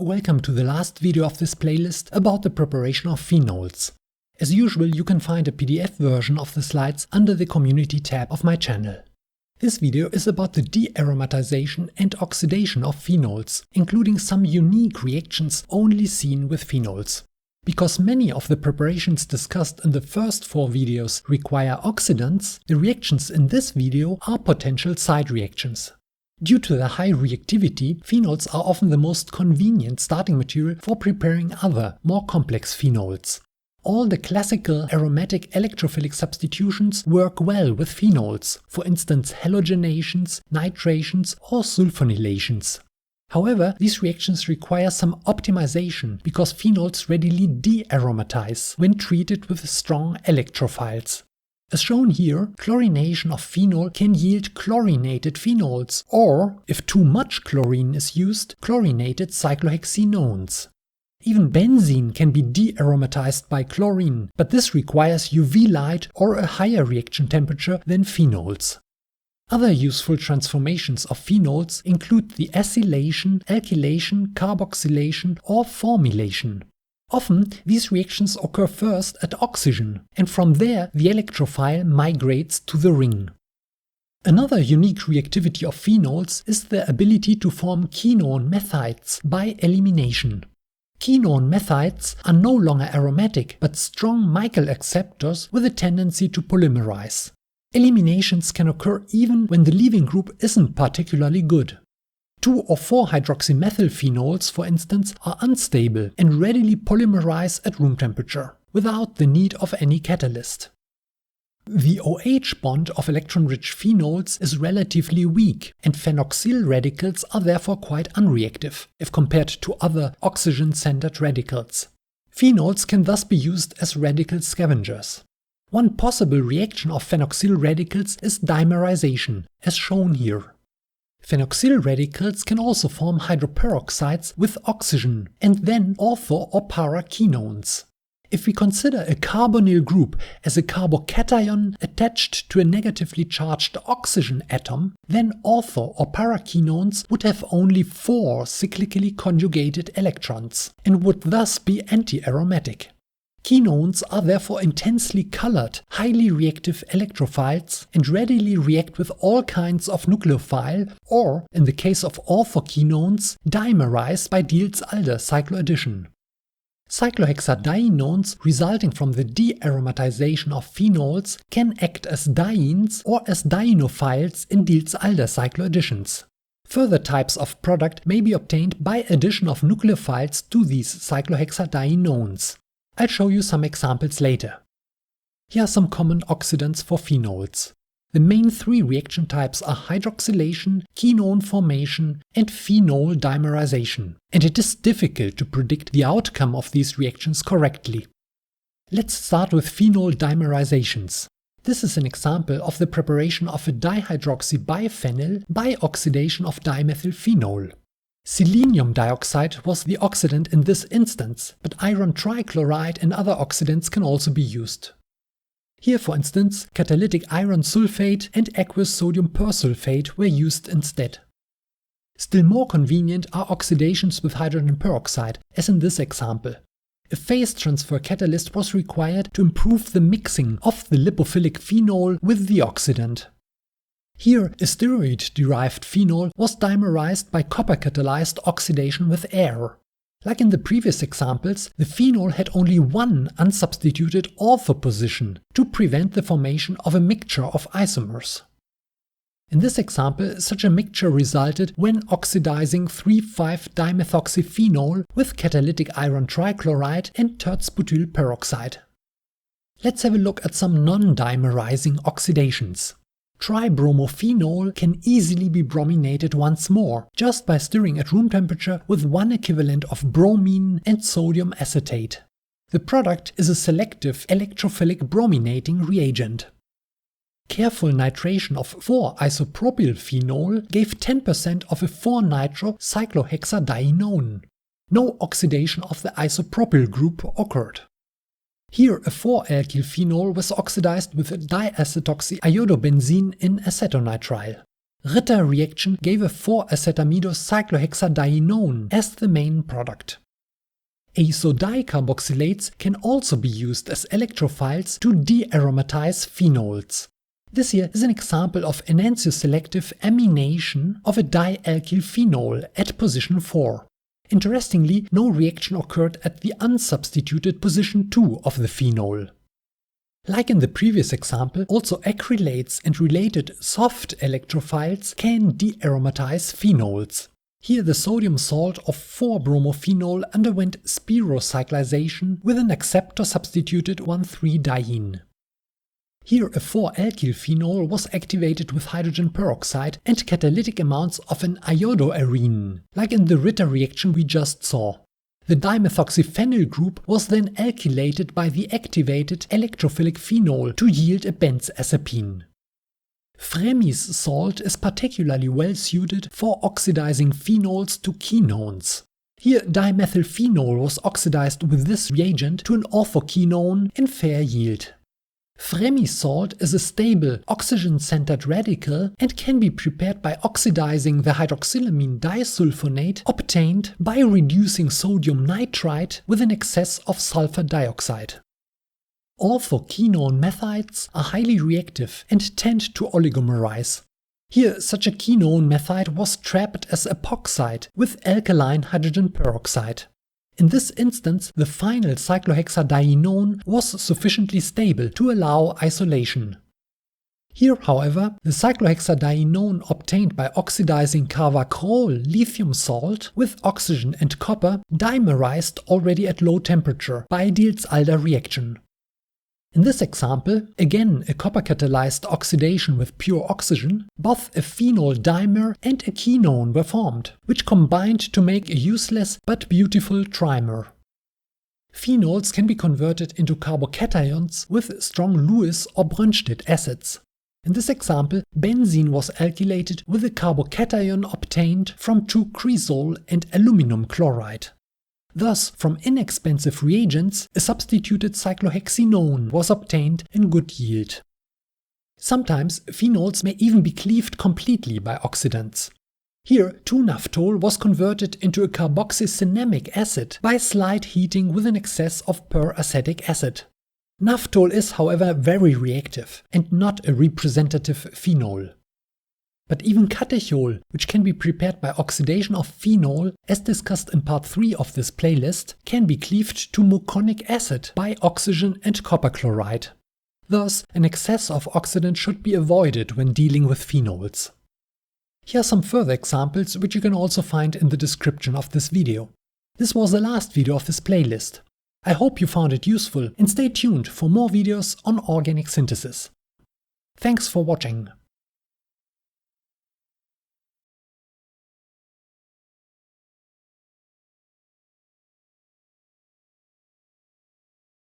Welcome to the last video of this playlist about the preparation of phenols. As usual, you can find a PDF version of the slides under the community tab of my channel. This video is about the dearomatization and oxidation of phenols, including some unique reactions only seen with phenols. Because many of the preparations discussed in the first 4 videos require oxidants, the reactions in this video are potential side reactions. Due to their high reactivity, phenols are often the most convenient starting material for preparing other, more complex phenols. All the classical aromatic electrophilic substitutions work well with phenols, for instance halogenations, nitrations or sulfonylations. However, these reactions require some optimization because phenols readily dearomatize when treated with strong electrophiles. As shown here, chlorination of phenol can yield chlorinated phenols, or, if too much chlorine is used, chlorinated cyclohexenones. Even benzene can be dearomatized by chlorine, but this requires UV light or a higher reaction temperature than phenols. Other useful transformations of phenols include the acylation, alkylation, carboxylation or formylation. Often, these reactions occur first at oxygen, and from there the electrophile migrates to the ring. Another unique reactivity of phenols is their ability to form quinone methides by elimination. Quinone methides are no longer aromatic, but strong Michael acceptors with a tendency to polymerize. Eliminations can occur even when the leaving group isn't particularly good. 2 or 4 hydroxymethylphenols, for instance, are unstable and readily polymerize at room temperature, without the need of any catalyst. The OH bond of electron-rich phenols is relatively weak, and phenoxyl radicals are therefore quite unreactive, if compared to other oxygen-centered radicals. Phenols can thus be used as radical scavengers. One possible reaction of phenoxyl radicals is dimerization, as shown here. Phenoxyl radicals can also form hydroperoxides with oxygen, and then ortho or para quinones. If we consider a carbonyl group as a carbocation attached to a negatively charged oxygen atom, then ortho or para quinones would have only 4 cyclically conjugated electrons, and would thus be anti-aromatic. Quinones are therefore intensely colored, highly reactive electrophiles and readily react with all kinds of nucleophile or, in the case of orthoquinones, dimerize by Diels-Alder cycloaddition. Cyclohexadienones resulting from the dearomatization of phenols can act as dienes or as dienophiles in Diels-Alder cycloadditions. Further types of product may be obtained by addition of nucleophiles to these cyclohexadienones. I'll show you some examples later. Here are some common oxidants for phenols. The main 3 reaction types are hydroxylation, quinone formation, and phenol dimerization, and it is difficult to predict the outcome of these reactions correctly. Let's start with phenol dimerizations. This is an example of the preparation of a dihydroxybiphenyl by oxidation of dimethylphenol. Selenium dioxide was the oxidant in this instance, but iron trichloride and other oxidants can also be used. Here, for instance, catalytic iron sulfate and aqueous sodium persulfate were used instead. Still more convenient are oxidations with hydrogen peroxide, as in this example. A phase transfer catalyst was required to improve the mixing of the lipophilic phenol with the oxidant. Here, a steroid-derived phenol was dimerized by copper-catalyzed oxidation with air. Like in the previous examples, the phenol had only one unsubstituted ortho position to prevent the formation of a mixture of isomers. In this example, such a mixture resulted when oxidizing 3,5-dimethoxyphenol with catalytic iron trichloride and tertsbutyl peroxide. Let's have a look at some non-dimerizing oxidations. Tribromophenol can easily be brominated once more, just by stirring at room temperature with 1 equivalent of bromine and sodium acetate. The product is a selective electrophilic brominating reagent. Careful nitration of 4-isopropylphenol gave 10% of a 4-nitro cyclohexadienone. No oxidation of the isopropyl group occurred. Here, a 4-alkyl phenol was oxidized with diacetoxyiodobenzene in acetonitrile. Ritter reaction gave a 4-acetamidocyclohexadienone as the main product. Azodicarboxylates can also be used as electrophiles to dearomatize phenols. This here is an example of enantioselective amination of a dialkyl phenol at position 4. Interestingly, no reaction occurred at the unsubstituted position 2 of the phenol. Like in the previous example, also acrylates and related soft electrophiles can dearomatize phenols. Here the sodium salt of 4-bromophenol underwent spirocyclization with an acceptor-substituted 1,3-diene. Here a 4-alkyl phenol was activated with hydrogen peroxide and catalytic amounts of an iodoarene, like in the Ritter reaction we just saw. The dimethoxyphenyl group was then alkylated by the activated electrophilic phenol to yield a benzazepine. Fremi's salt is particularly well suited for oxidizing phenols to quinones. Here dimethylphenol was oxidized with this reagent to an orthoquinone in fair yield. Fremi's salt is a stable, oxygen-centered radical and can be prepared by oxidizing the hydroxylamine disulfonate obtained by reducing sodium nitrite with an excess of sulfur dioxide. Orthoquinone methides are highly reactive and tend to oligomerize. Here such a quinone methide was trapped as epoxide with alkaline hydrogen peroxide. In this instance, the final cyclohexadienone was sufficiently stable to allow isolation. Here, however, the cyclohexadienone obtained by oxidizing carvacrol lithium salt with oxygen and copper dimerized already at low temperature by Diels-Alder reaction. In this example, again a copper-catalyzed oxidation with pure oxygen, both a phenol dimer and a quinone were formed, which combined to make a useless but beautiful trimer. Phenols can be converted into carbocations with strong Lewis or Brønsted acids. In this example, benzene was alkylated with a carbocation obtained from 2-cresol and aluminum chloride. Thus, from inexpensive reagents, a substituted cyclohexinone was obtained in good yield. Sometimes phenols may even be cleaved completely by oxidants. Here, 2-naphthol was converted into a carboxycinamic acid by slight heating with an excess of peracetic acid. Naphthol is, however, very reactive and not a representative phenol. But even catechol, which can be prepared by oxidation of phenol, as discussed in part 3 of this playlist, can be cleaved to muconic acid by oxygen and copper chloride. Thus, an excess of oxidant should be avoided when dealing with phenols. Here are some further examples which you can also find in the description of this video. This was the last video of this playlist. I hope you found it useful and stay tuned for more videos on organic synthesis. Thanks for watching.